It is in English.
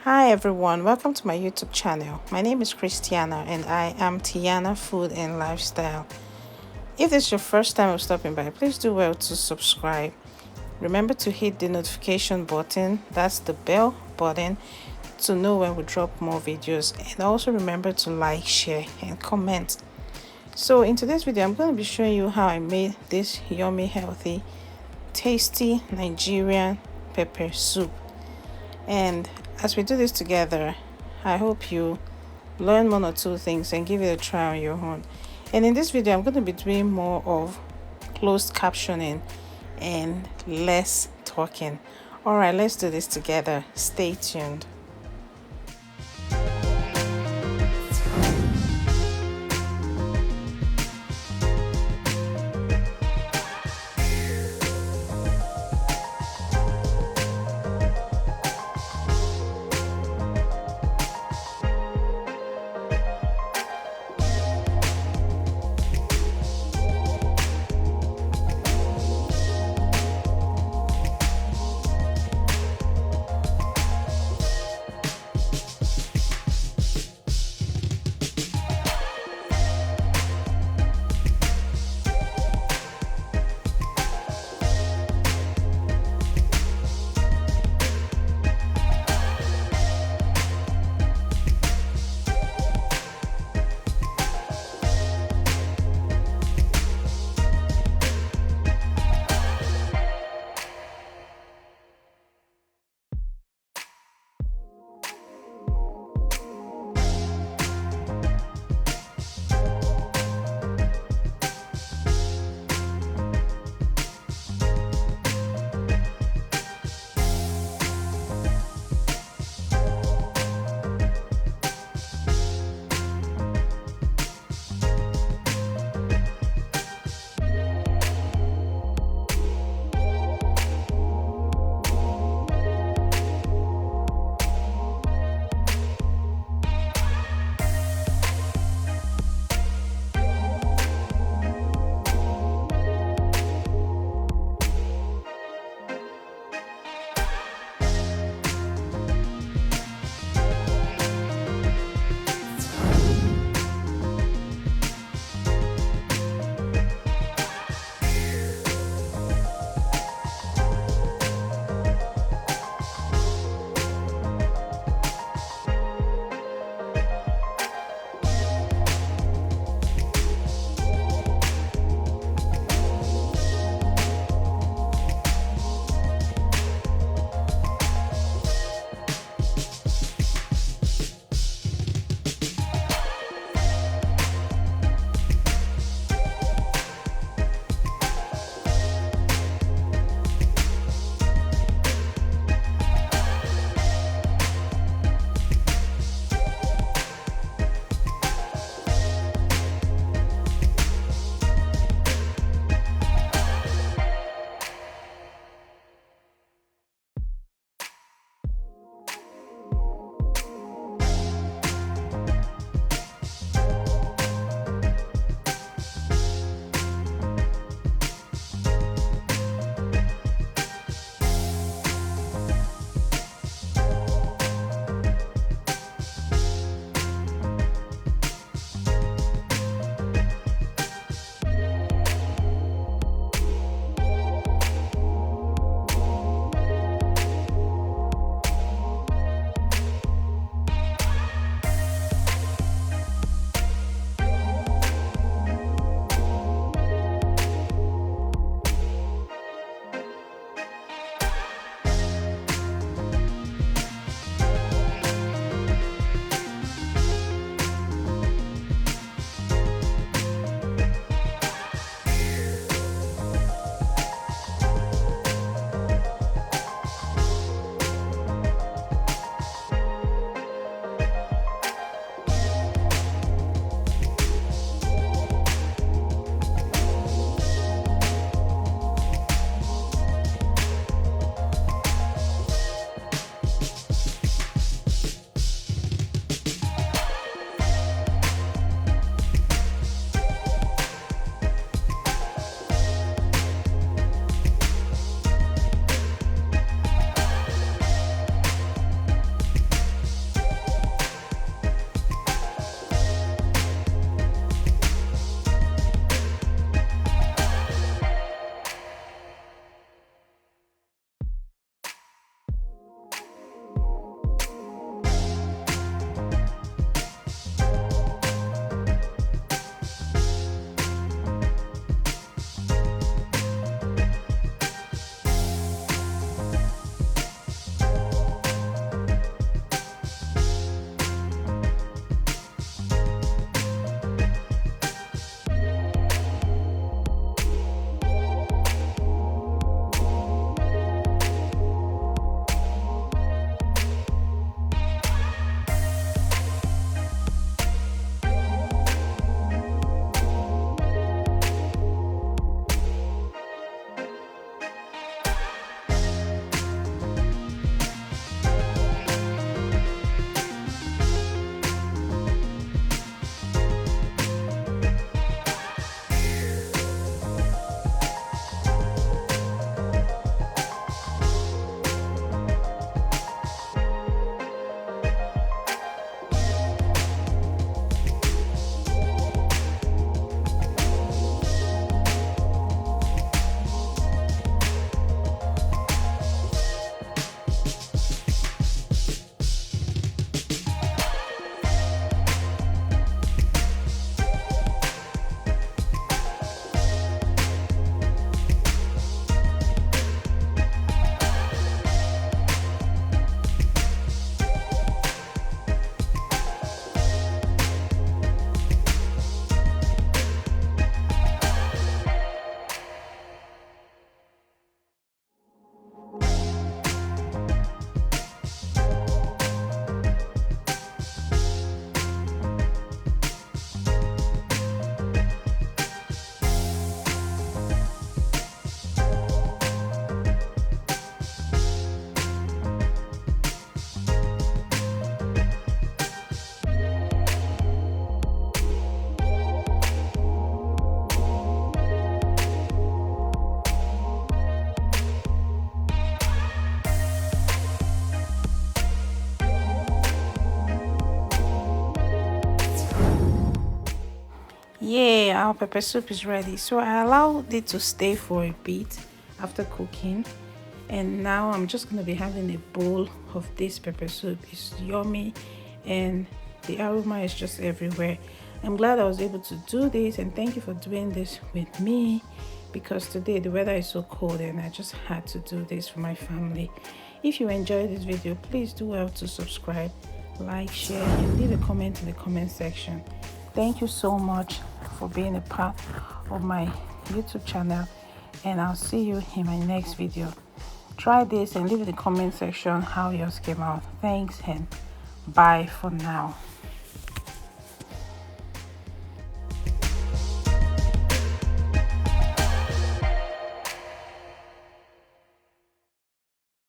Hi everyone, welcome to my YouTube channel. My name is Christiana and I am Tiana Food and Lifestyle. If this is your first time of stopping by, please do well to subscribe. Remember to hit the notification button, that's the bell button, to know when we drop more videos, and also remember to like, share and comment. So in today's video, I'm going to be showing you how I made this yummy, healthy, tasty Nigerian pepper soup. And as we do this together, I hope you learn one or two things and give it a try on your own. And in this video, I'm going to be doing more of closed captioning and less talking. All right, let's do this together. Stay tuned. Yeah, our pepper soup is ready. So I allowed it to stay for a bit after cooking. And now I'm just going to be having a bowl of this pepper soup. It's yummy and the aroma is just everywhere. I'm glad I was able to do this, and thank you for doing this with me, because today the weather is so cold and I just had to do this for my family. If you enjoyed this video, please do well to subscribe, like, share, and leave a comment in the comment section. Thank you so much for being a part of my YouTube channel, and I'll see you in my next video. Try this and leave in the comment section how yours came out. Thanks and bye for now.